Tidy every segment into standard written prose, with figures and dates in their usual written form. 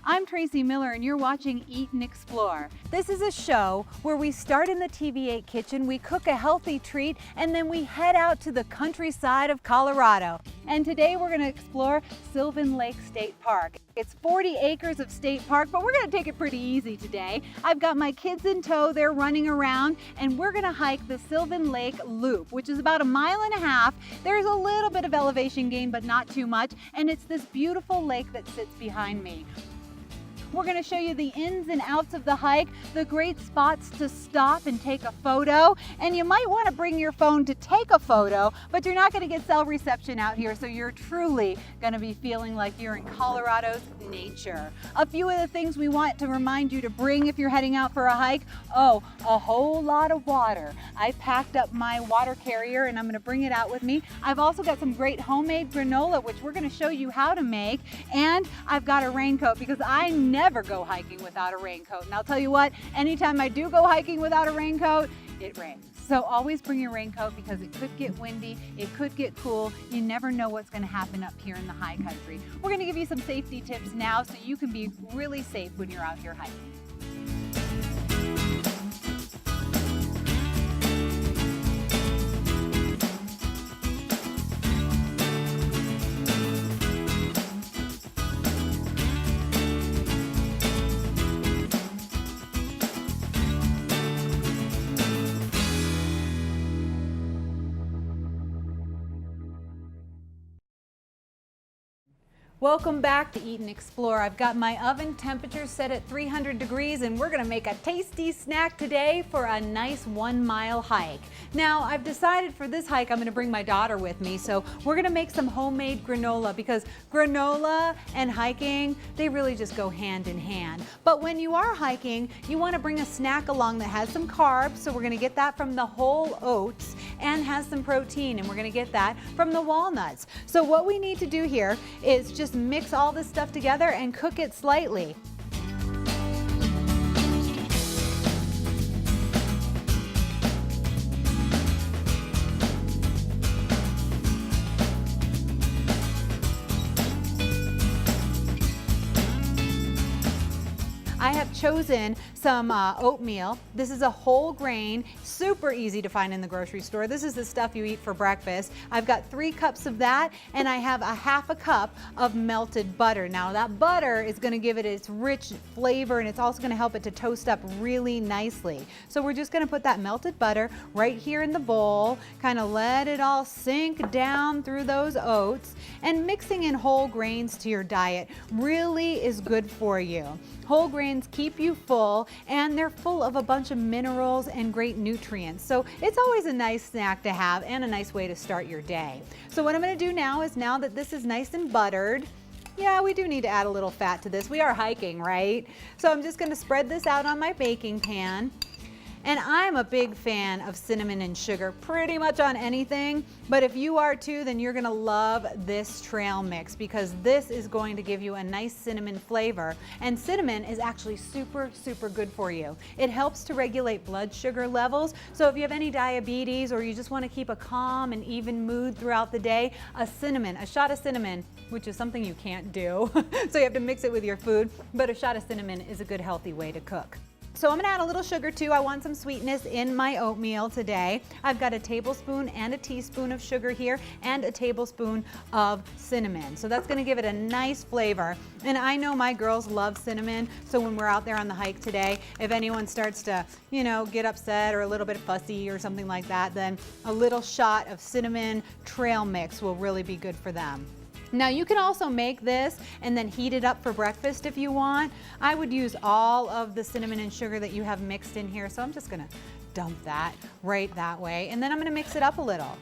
I'm Tracy Miller and you're watching Eat and Explore. This is a show where we start in the TV8 kitchen, we cook a healthy treat, and then we head out to the countryside of Colorado. And today we're going to explore Sylvan Lake State Park. It's 40 acres of state park, but we're going to take it pretty easy today. I've got my kids in tow, they're running around, and we're going to hike the Sylvan Lake Loop, which is about 1.5 miles. There's a little bit of elevation gain, but not too much, and it's this beautiful lake that sits behind me. We're going to show you the ins and outs of the hike, the great spots to stop and take a photo. And you might want to bring your phone to take a photo, but you're not going to get cell reception out here, so you're truly going to be feeling like you're in Colorado's nature. A few of the things we want to remind you to bring if you're heading out for a hike. Oh, a whole lot of water. I packed up my water carrier and I'm going to bring it out with me. I've also got some great homemade granola, which we're going to show you how to make. And I've got a raincoat because I never go hiking without a raincoat. And I'll tell you what, anytime I do go hiking without a raincoat, it rains. So always bring your raincoat because it could get windy, it could get cool. You never know what's going to happen up here in the high country. We're going to give you some safety tips now so you can be really safe when you're out here hiking. Welcome back to Eat and Explore. I've got my oven temperature set at 300 degrees and we're going to make a tasty snack today for a nice 1 mile hike. Now I've decided for this hike I'm going to bring my daughter with me, so we're going to make some homemade granola because granola and hiking, they really just go hand in hand. But when you are hiking, you want to bring a snack along that has some carbs, so we're going to get that from the whole oats, and has some protein, and we're going to get that from the walnuts. So what we need to do here is just mix all this stuff together and cook it slightly. I have chosen some oatmeal. This is a whole grain, super easy to find in the grocery store. This is the stuff you eat for breakfast. I've got 3 cups of that, and I have a 1/2 cup of melted butter. Now that butter is going to give it its rich flavor, and it's also going to help it to toast up really nicely. So we're just going to put that melted butter right here in the bowl, kind of let it all sink down through those oats, and mixing in whole grains to your diet really is good for you. Whole grains keep you full, and they're full of a bunch of minerals and great nutrients. So it's always a nice snack to have and a nice way to start your day. So what I'm going to do now is, now that this is nice and buttered, yeah, we do need to add a little fat to this. We are hiking, right? So I'm just going to spread this out on my baking pan. And I'm a big fan of cinnamon and sugar, pretty much on anything. But if you are too, then you're gonna love this trail mix because this is going to give you a nice cinnamon flavor. And cinnamon is actually super, super good for you. It helps to regulate blood sugar levels. So if you have any diabetes or you just wanna keep a calm and even mood throughout the day, a shot of cinnamon, which is something you can't do. So you have to mix it with your food, but a shot of cinnamon is a good healthy way to cook. So I'm going to add a little sugar too. I want some sweetness in my oatmeal today. I've got a tablespoon and a teaspoon of sugar here and a tablespoon of cinnamon. So that's going to give it a nice flavor. And I know my girls love cinnamon, so when we're out there on the hike today, if anyone starts to, you know, get upset or a little bit fussy or something like that, then a little shot of cinnamon trail mix will really be good for them. Now you can also make this and then heat it up for breakfast if you want. I would use all of the cinnamon and sugar that you have mixed in here, so I'm just gonna dump that right that way, and then I'm gonna mix it up a little.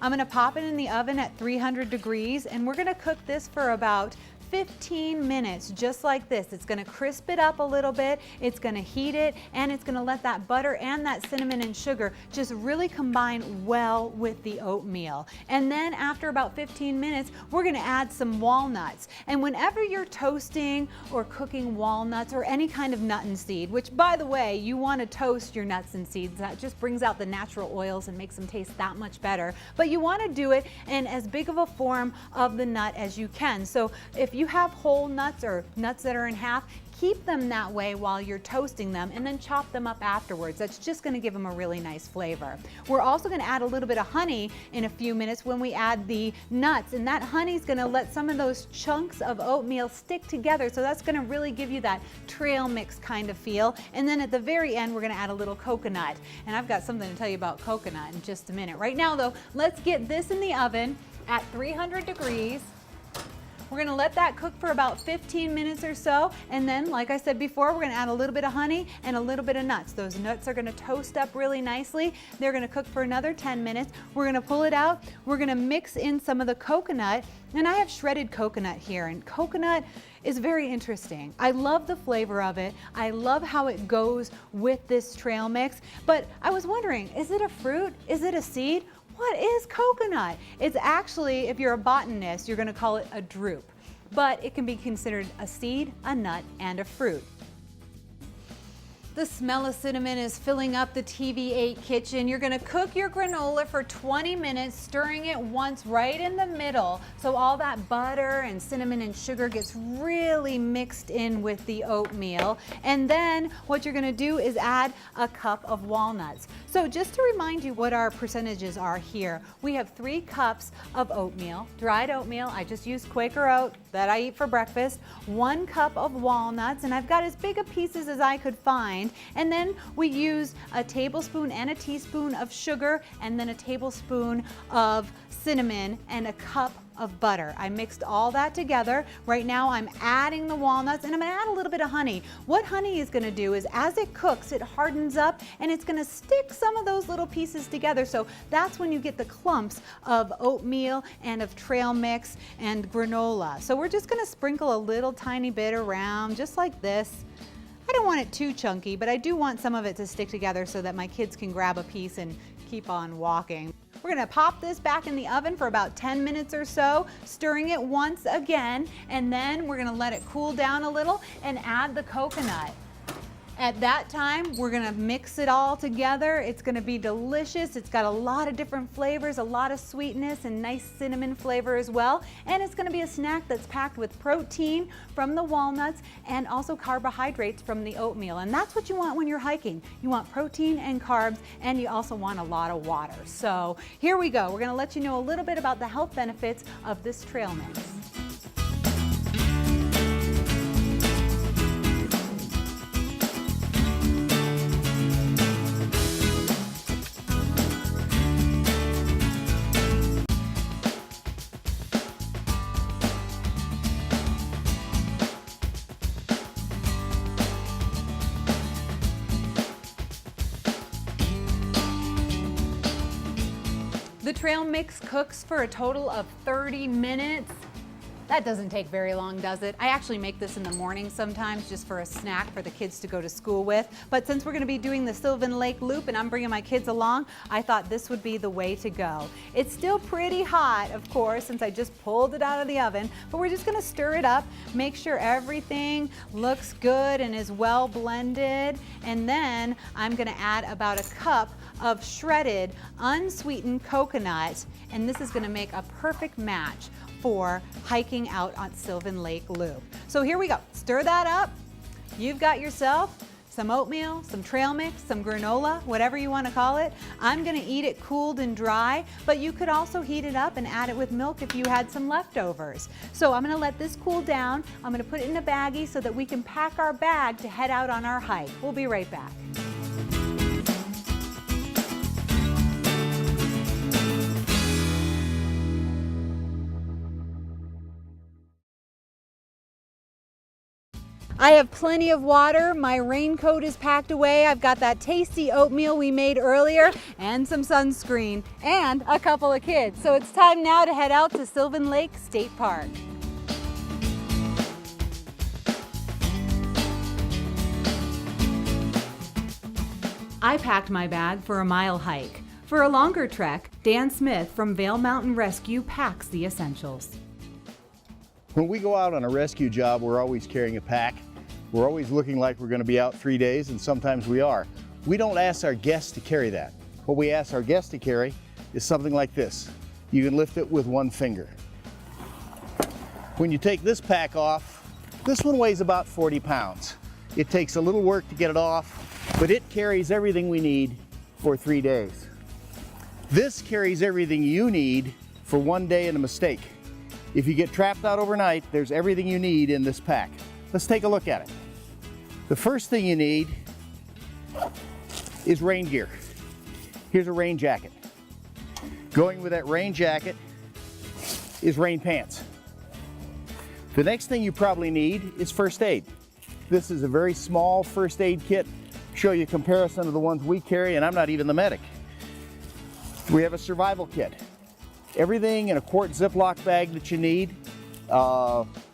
I'm gonna pop it in the oven at 300 degrees, and we're gonna cook this for about 15 minutes, just like this. It's gonna crisp it up a little bit, it's gonna heat it, and it's gonna let that butter and that cinnamon and sugar just really combine well with the oatmeal. And then after about 15 minutes, we're gonna add some walnuts. And whenever you're toasting or cooking walnuts or any kind of nut and seed, which by the way, you wanna toast your nuts and seeds, that just brings out the natural oils and makes them taste that much better. But you wanna do it in as big of a form of the nut as you can. So if you have whole nuts or nuts that are in half, keep them that way while you're toasting them and then chop them up afterwards. That's just going to give them a really nice flavor. We're also going to add a little bit of honey in a few minutes when we add the nuts, and that honey is going to let some of those chunks of oatmeal stick together, so that's going to really give you that trail mix kind of feel. And then at the very end we're going to add a little coconut, and I've got something to tell you about coconut in just a minute. Right now though, let's get this in the oven at 300 degrees. We're gonna let that cook for about 15 minutes or so, and then, like I said before, we're gonna add a little bit of honey and a little bit of nuts. Those nuts are gonna toast up really nicely. They're gonna cook for another 10 minutes. We're gonna pull it out. We're gonna mix in some of the coconut, and I have shredded coconut here, and coconut is very interesting. I love the flavor of it. I love how it goes with this trail mix, but I was wondering, is it a fruit? Is it a seed? What is coconut? It's actually, if you're a botanist, you're gonna call it a drupe, but it can be considered a seed, a nut, and a fruit. The smell of cinnamon is filling up the TV8 kitchen. You're gonna cook your granola for 20 minutes, stirring it once right in the middle, so all that butter and cinnamon and sugar gets really mixed in with the oatmeal. And then what you're gonna do is add a cup of walnuts. So just to remind you what our percentages are here, we have 3 cups of oatmeal, dried oatmeal. I just used Quaker oat that I eat for breakfast, 1 cup of walnuts, and I've got as big a pieces as I could find. And then we use a tablespoon and a teaspoon of sugar, and then a tablespoon of cinnamon and a cup of butter. I mixed all that together. Right now I'm adding the walnuts, and I'm gonna add a little bit of honey. What honey is gonna do is as it cooks, it hardens up and it's gonna stick some of those little pieces together. So that's when you get the clumps of oatmeal and of trail mix and granola. So we're just gonna sprinkle a little tiny bit around just like this. I don't want it too chunky, but I do want some of it to stick together so that my kids can grab a piece and keep on walking. We're gonna pop this back in the oven for about 10 minutes or so, stirring it once again, and then we're gonna let it cool down a little and add the coconut. At that time, we're gonna mix it all together. It's gonna be delicious. It's got a lot of different flavors, a lot of sweetness and nice cinnamon flavor as well. And it's gonna be a snack that's packed with protein from the walnuts and also carbohydrates from the oatmeal. And that's what you want when you're hiking. You want protein and carbs, and you also want a lot of water. So here we go. We're gonna let you know a little bit about the health benefits of this trail mix. The trail mix cooks for a total of 30 minutes. That doesn't take very long, does it? I actually make this in the morning sometimes just for a snack for the kids to go to school with. But since we're gonna be doing the Sylvan Lake Loop and I'm bringing my kids along, I thought this would be the way to go. It's still pretty hot, of course, since I just pulled it out of the oven, but we're just gonna stir it up, make sure everything looks good and is well blended. And then I'm gonna add about a cup of shredded, unsweetened coconut, and this is gonna make a perfect match for hiking out on Sylvan Lake Loop. So here we go, stir that up. You've got yourself some oatmeal, some trail mix, some granola, whatever you want to call it. I'm gonna eat it cooled and dry, but you could also heat it up and add it with milk if you had some leftovers. So I'm gonna let this cool down. I'm gonna put it in a baggie so that we can pack our bag to head out on our hike. We'll be right back. I have plenty of water, my raincoat is packed away, I've got that tasty oatmeal we made earlier, and some sunscreen, and a couple of kids. So it's time now to head out to Sylvan Lake State Park. I packed my bag for a mile hike. For a longer trek, Dan Smith from Vail Mountain Rescue packs the essentials. When we go out on a rescue job, we're always carrying a pack. We're always looking like we're going to be out 3 days, and sometimes we are. We don't ask our guests to carry that. What we ask our guests to carry is something like this. You can lift it with one finger. When you take this pack off, this one weighs about 40 pounds. It takes a little work to get it off, but it carries everything we need for 3 days. This carries everything you need for 1 day and a mistake. If you get trapped out overnight, there's everything you need in this pack. Let's take a look at it. The first thing you need is rain gear. Here's a rain jacket. Going with that rain jacket is rain pants. The next thing you probably need is first aid. This is a very small first aid kit. Show you a comparison of the ones we carry, and I'm not even the medic. We have a survival kit. Everything in a quart Ziploc bag that you need.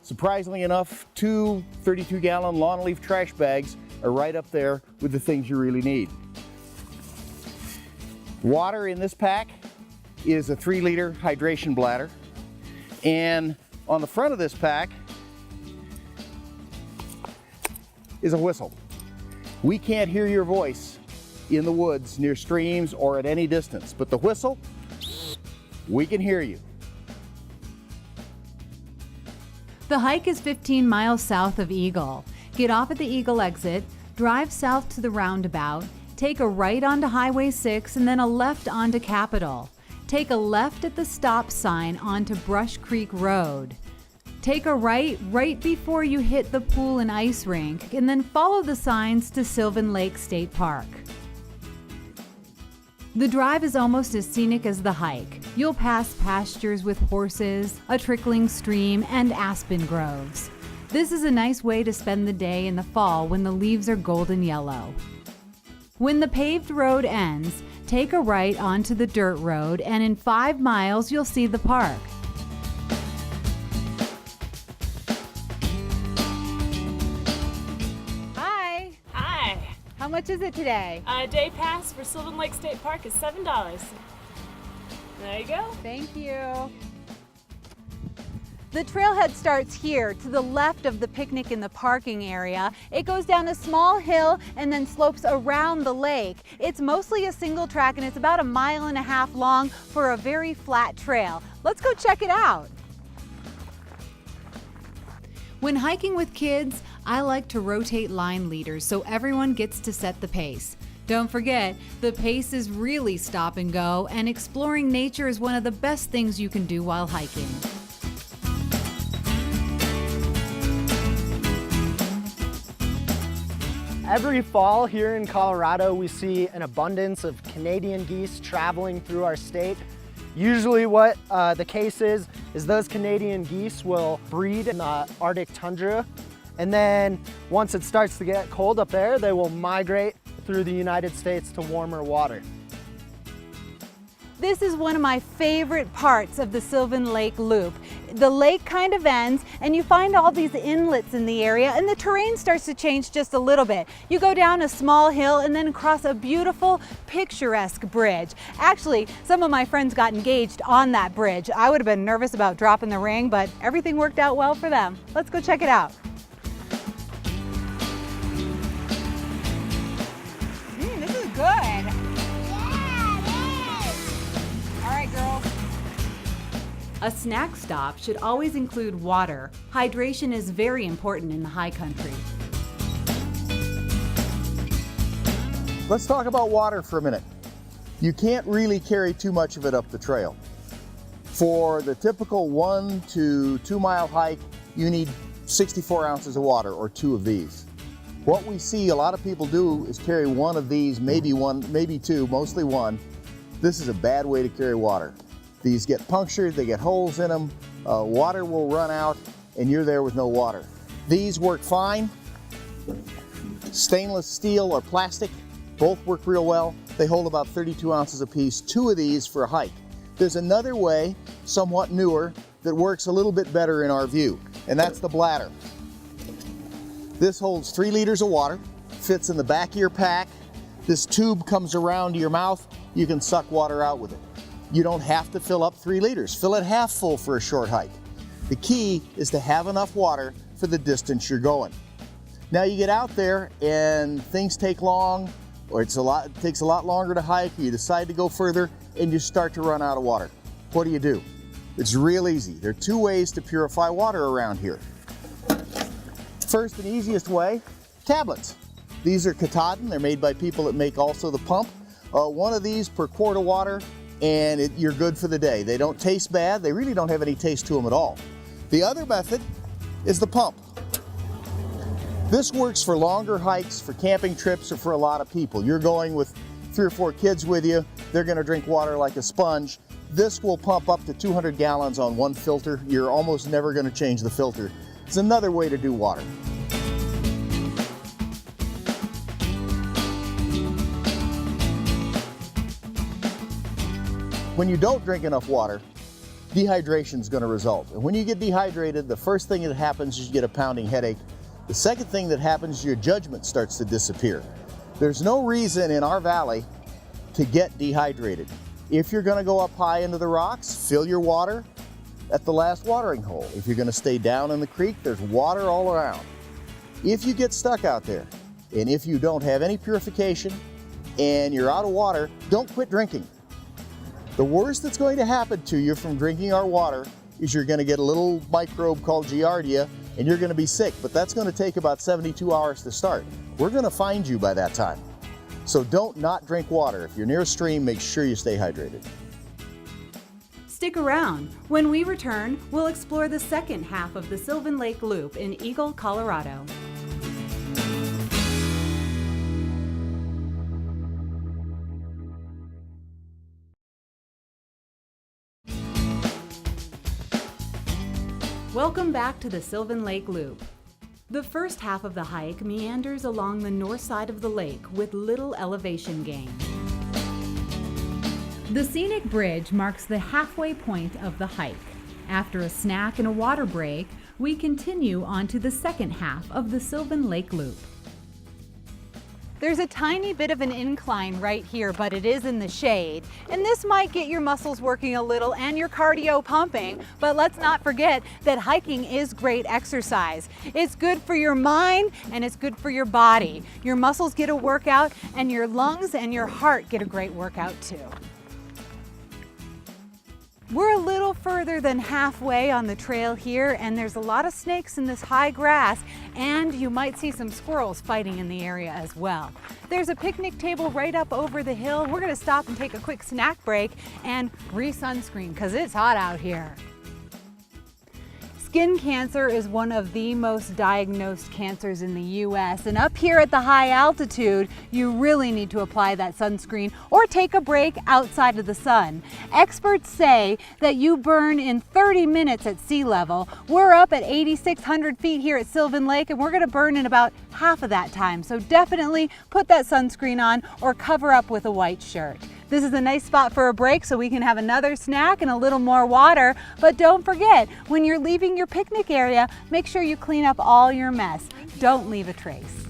Surprisingly enough, 2 32-gallon lawn leaf trash bags are right up there with the things you really need. Water in this pack is a 3-liter hydration bladder. And on the front of this pack is a whistle. We can't hear your voice in the woods, near streams, or at any distance, but the whistle, we can hear you. The hike is 15 miles south of Eagle. Get off at the Eagle exit, drive south to the roundabout, take a right onto Highway 6 and then a left onto Capitol. Take a left at the stop sign onto Brush Creek Road. Take a right before you hit the pool and ice rink, and then follow the signs to Sylvan Lake State Park. The drive is almost as scenic as the hike. You'll pass pastures with horses, a trickling stream, and aspen groves. This is a nice way to spend the day in the fall when the leaves are golden yellow. When the paved road ends, take a right onto the dirt road, and in 5 miles you'll see the park. Hi. Hi. How much is it today? Day pass for Sylvan Lake State Park is $7. There you go. Thank you. The trailhead starts here to the left of the picnic in the parking area. It goes down a small hill and then slopes around the lake. It's mostly a single track and it's about 1.5 miles long for a very flat trail. Let's go check it out. When hiking with kids, I like to rotate line leaders so everyone gets to set the pace. Don't forget, the pace is really stop and go, and exploring nature is one of the best things you can do while hiking. Every fall here in Colorado, we see an abundance of Canadian geese traveling through our state. Usually what the case is those Canadian geese will breed in the Arctic tundra, and then once it starts to get cold up there, they will migrate through the United States to warmer water. This is one of my favorite parts of the Sylvan Lake Loop. The lake kind of ends and you find all these inlets in the area, and the terrain starts to change just a little bit. You go down a small hill and then across a beautiful, picturesque bridge. Actually, some of my friends got engaged on that bridge. I would have been nervous about dropping the ring, but everything worked out well for them. Let's go check it out. This is good. All right, girls. A snack stop should always include water. Hydration is very important in the high country. Let's talk about water for a minute. You can't really carry too much of it up the trail. For the typical 1 to 2 mile hike, you need 64 ounces of water, or 2 of these. What we see a lot of people do is carry 1 of these, maybe 1, maybe 2, mostly 1. This is a bad way to carry water. These get punctured, they get holes in them, water will run out, and you're there with no water. These work fine. Stainless steel or plastic, both work real well. They hold about 32 ounces apiece, 2 of these for a hike. There's another way, somewhat newer, that works a little bit better in our view, and that's the bladder. This holds 3 liters of water, fits in the back of your pack. This tube comes around to your mouth. You can suck water out with it. You don't have to fill up 3 liters. Fill it half full for a short hike. The key is to have enough water for the distance you're going. Now you get out there and things take long, or it takes a lot longer to hike, you decide to go further and you start to run out of water. What do? It's real easy. There are two ways to purify water around here. First and easiest way, tablets. These are Katahdin. They're made by people that make also the pump. One of these per quart of water and you're good for the day. They don't taste bad. They really don't have any taste to them at all. The other method is the pump. This works for longer hikes, for camping trips, or for a lot of people. You're going with 3 or 4 kids with you. They're going to drink water like a sponge. This will pump up to 200 gallons on one filter. You're almost never going to change the filter. It's another way to do water. When you don't drink enough water, dehydration is going to result. And when you get dehydrated, the first thing that happens is you get a pounding headache. The second thing that happens is your judgment starts to disappear. There's no reason in our valley to get dehydrated. If you're going to go up high into the rocks, fill your water at the last watering hole. If you're going to stay down in the creek, there's water all around. If you get stuck out there, and if you don't have any purification, and you're out of water, don't quit drinking. The worst that's going to happen to you from drinking our water is you're going to get a little microbe called Giardia, and you're going to be sick, but that's going to take about 72 hours to start. We're going to find you by that time. So don't not drink water. If you're near a stream, make sure you stay hydrated. Stick around. When we return, we'll explore the second half of the Sylvan Lake Loop in Eagle, Colorado. Welcome back to the Sylvan Lake Loop. The first half of the hike meanders along the north side of the lake with little elevation gain. The scenic bridge marks the halfway point of the hike. After a snack and a water break, we continue on to the second half of the Sylvan Lake Loop. There's a tiny bit of an incline right here, but it is in the shade. And this might get your muscles working a little and your cardio pumping, but let's not forget that hiking is great exercise. It's good for your mind and it's good for your body. Your muscles get a workout and your lungs and your heart get a great workout too. We're a little further than halfway on the trail here, and there's a lot of snakes in this high grass, and you might see some squirrels fighting in the area as well. There's a picnic table right up over the hill. We're gonna stop and take a quick snack break and re-sunscreen because it's hot out here. Skin cancer is one of the most diagnosed cancers in the U.S. and up here at the high altitude, you really need to apply that sunscreen or take a break outside of the sun. Experts say that you burn in 30 minutes at sea level. We're up at 8,600 feet here at Sylvan Lake and we're gonna burn in about half of that time. So definitely put that sunscreen on or cover up with a white shirt. This is a nice spot for a break so we can have another snack and a little more water. But don't forget, when you're leaving your picnic area, make sure you clean up all your mess. Don't leave a trace.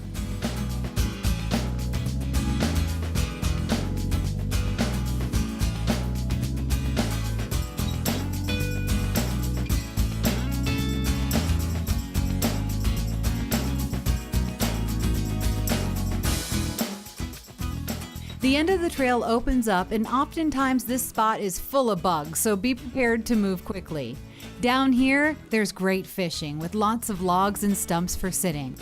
The end of the trail opens up and oftentimes this spot is full of bugs, so be prepared to move quickly. Down here, there's great fishing with lots of logs and stumps for sitting.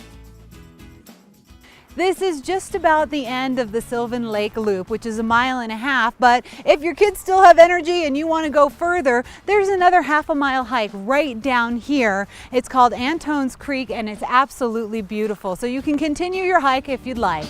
This is just about the end of the Sylvan Lake Loop, which is 1.5 miles, but if your kids still have energy and you want to go further, there's another half-a-mile hike right down here. It's called Antone's Creek and it's absolutely beautiful, so you can continue your hike if you'd like.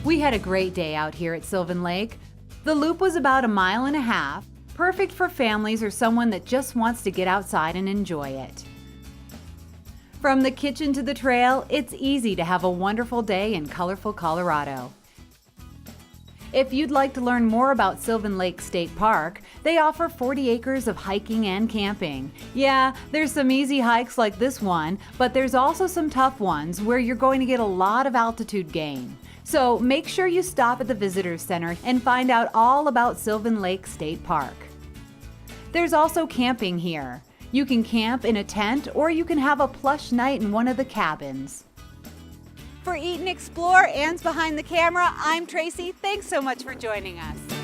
We had a great day out here at Sylvan Lake. The loop was about 1.5 miles, perfect for families or someone that just wants to get outside and enjoy it. From the kitchen to the trail, it's easy to have a wonderful day in colorful Colorado. If you'd like to learn more about Sylvan Lake State Park, they offer 40 acres of hiking and camping. Yeah, there's some easy hikes like this one, but there's also some tough ones where you're going to get a lot of altitude gain. So make sure you stop at the Visitor Center and find out all about Sylvan Lake State Park. There's also camping here. You can camp in a tent or you can have a plush night in one of the cabins. For Eat and Explore and Behind the Camera, I'm Tracy. Thanks so much for joining us.